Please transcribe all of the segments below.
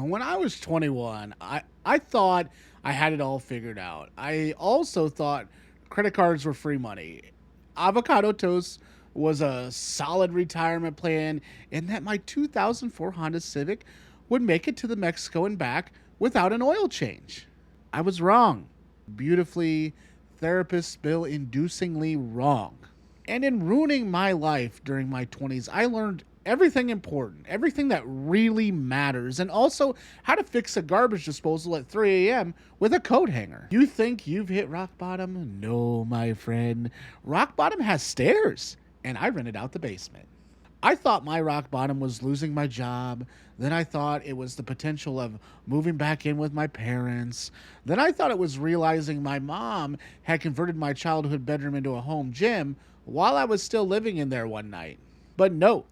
When I was 21, I thought I had it all figured out. I also thought credit cards were free money. Avocado toast was a solid retirement plan, and that my 2004 Honda Civic would make it to the Mexico and back without an oil change. I was wrong. Beautifully, therapist bill inducingly wrong. And in ruining my life during my 20s, I learned everything important, everything that really matters, and also how to fix a garbage disposal at 3 a.m. with a coat hanger. You think you've hit rock bottom? No, my friend. Rock bottom has stairs, and I rented out the basement. I thought my rock bottom was losing my job. Then I thought it was the potential of moving back in with my parents. Then I thought it was realizing my mom had converted my childhood bedroom into a home gym while I was still living in there one night. But no,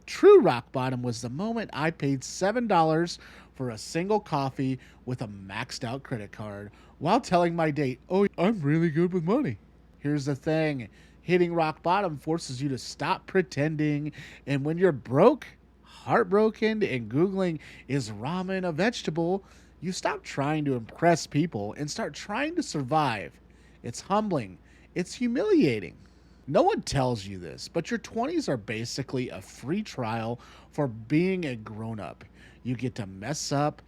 true rock bottom was the moment I paid $7 for a single coffee with a maxed out credit card while telling my date, "Oh, I'm really good with money." Here's the thing, hitting rock bottom forces you to stop pretending. And when you're broke, heartbroken, and Googling, "Is ramen a vegetable?" you stop trying to impress people and start trying to survive. It's humbling, it's humiliating. No one tells you this, but your 20s are basically a free trial for being a grown up. You get to mess up,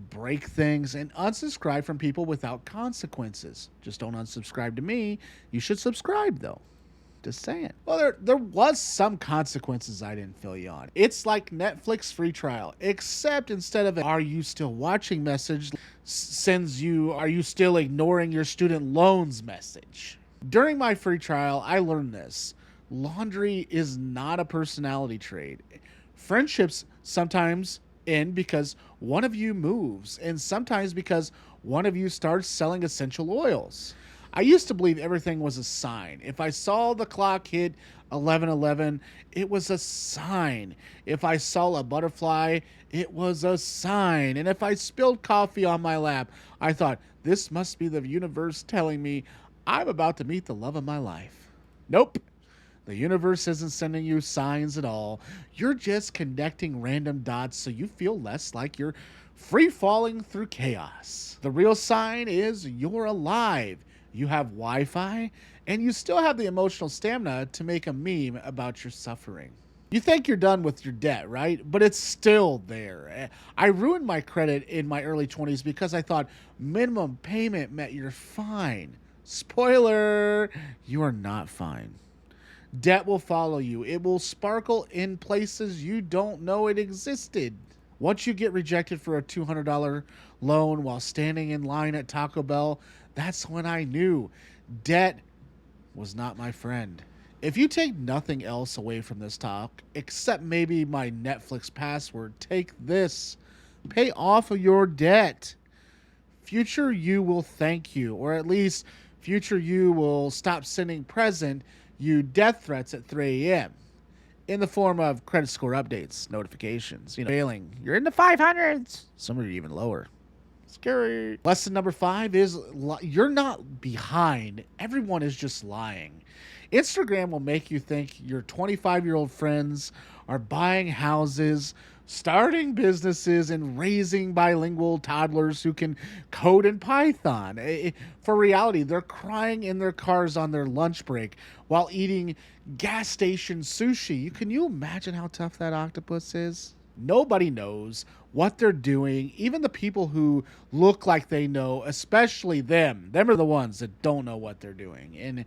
break things, and unsubscribe from people without consequences. Just don't unsubscribe to me. You should subscribe, though. Just saying. Well, there was some consequences I didn't fill you on. It's like Netflix free trial, except instead of a "Are you still watching" message, sends you "Are you still ignoring your student loans" message. During my free trial, I learned this. Laundry is not a personality trait. Friendships sometimes end because one of you moves, and sometimes because one of you starts selling essential oils. I used to believe everything was a sign. If I saw the clock hit 11:11, it was a sign. If I saw a butterfly, it was a sign. And if I spilled coffee on my lap, I thought, this must be the universe telling me I'm about to meet the love of my life. Nope. The universe isn't sending you signs at all. You're just connecting random dots so you feel less like you're free falling through chaos. The real sign is you're alive. You have Wi-Fi, and you still have the emotional stamina to make a meme about your suffering. You think you're done with your debt, right? But it's still there. I ruined my credit in my early 20s because I thought minimum payment meant you're fine. Spoiler, you are not fine. Debt will follow you. It will sparkle in places you don't know it existed. Once you get rejected for a $200 loan while standing in line at Taco Bell, that's when I knew debt was not my friend. If you take nothing else away from this talk, except maybe my Netflix password, take this. Pay off of your debt. Future you will thank you, or at least future you will stop sending present you death threats at 3 a.m. in the form of credit score updates, notifications, failing. You're in the 500s. Some are even lower. Scary. Lesson number 5 is you're not behind. Everyone is just lying. Instagram will make you think your 25-year-old friends are buying houses, starting businesses, and raising bilingual toddlers who can code in Python. For reality, they're crying in their cars on their lunch break while eating gas station sushi. Can you imagine how tough that octopus is? Nobody knows what they're doing. Even the people who look like they know, especially them. Them are the ones that don't know what they're doing. And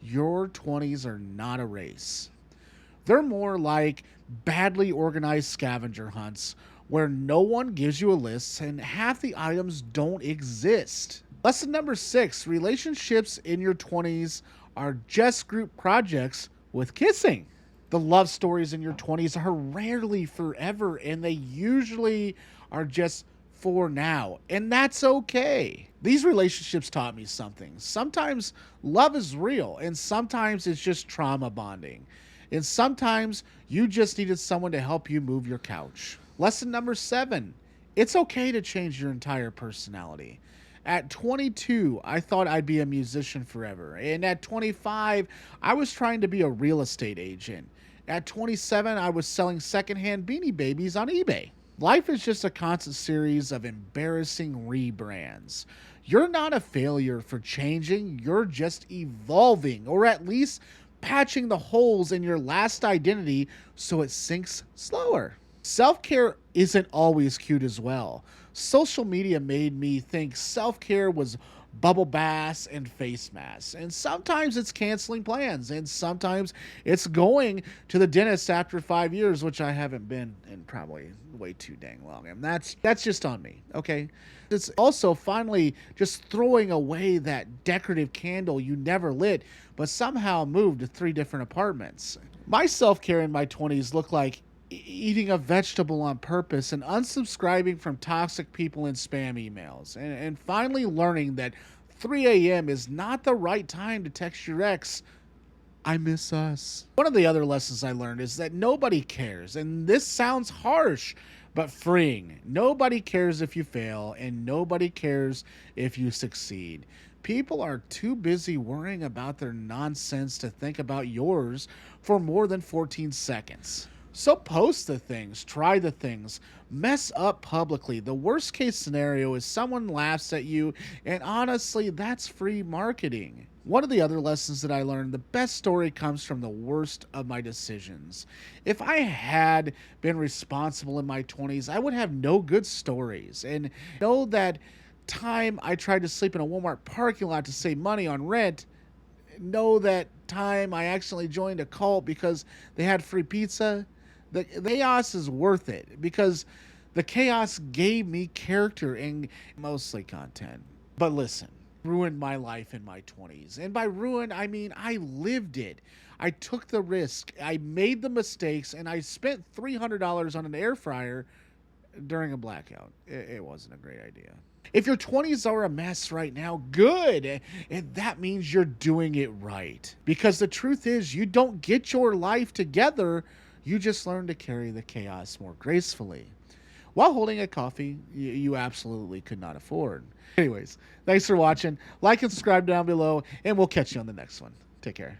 your 20s are not a race. They're more like badly organized scavenger hunts where no one gives you a list and half the items don't exist. Lesson number 6, relationships in your 20s are just group projects with kissing. The love stories in your 20s are rarely forever, and they usually are just for now, and that's okay. These relationships taught me something. Sometimes love is real, and sometimes it's just trauma bonding. And sometimes you just needed someone to help you move your couch. Lesson number 7, it's okay to change your entire personality. At 22, I thought I'd be a musician forever. And at 25, I was trying to be a real estate agent. At 27, I was selling secondhand Beanie Babies on eBay. Life is just a constant series of embarrassing rebrands. You're not a failure for changing, you're just evolving, or at least patching the holes in your last identity so it sinks slower. Self care isn't always cute as well. Social media made me think self care was bubble baths and face masks. And sometimes it's canceling plans, and sometimes it's going to the dentist after 5 years, which I haven't been in probably way too dang long. And that's just on me. Okay. It's also finally just throwing away that decorative candle you never lit, but somehow moved to three different apartments. My self care in my 20s looked like eating a vegetable on purpose and unsubscribing from toxic people and spam emails, and finally learning that 3 a.m. is not the right time to text your ex, "I miss us." One of the other lessons I learned is that nobody cares, and this sounds harsh, but freeing. Nobody cares if you fail, and nobody cares if you succeed. People are too busy worrying about their nonsense to think about yours for more than 14 seconds. So post the things, try the things, mess up publicly. The worst case scenario is someone laughs at you, and honestly, that's free marketing. One of the other lessons that I learned, the best story comes from the worst of my decisions. If I had been responsible in my 20s, I would have no good stories. And know that time I tried to sleep in a Walmart parking lot to save money on rent, know that time I accidentally joined a cult because they had free pizza. The chaos is worth it because the chaos gave me character and mostly content. But listen, ruined my life in my 20s. And by ruin, I mean I lived it. I took the risk, I made the mistakes, and I spent $300 on an air fryer during a blackout. It wasn't a great idea. If your 20s are a mess right now, good. And that means you're doing it right. Because the truth is, you don't get your life together. You just learn to carry the chaos more gracefully while holding a coffee you absolutely could not afford. Anyways, thanks for watching. Like and subscribe down below, and we'll catch you on the next one. Take care.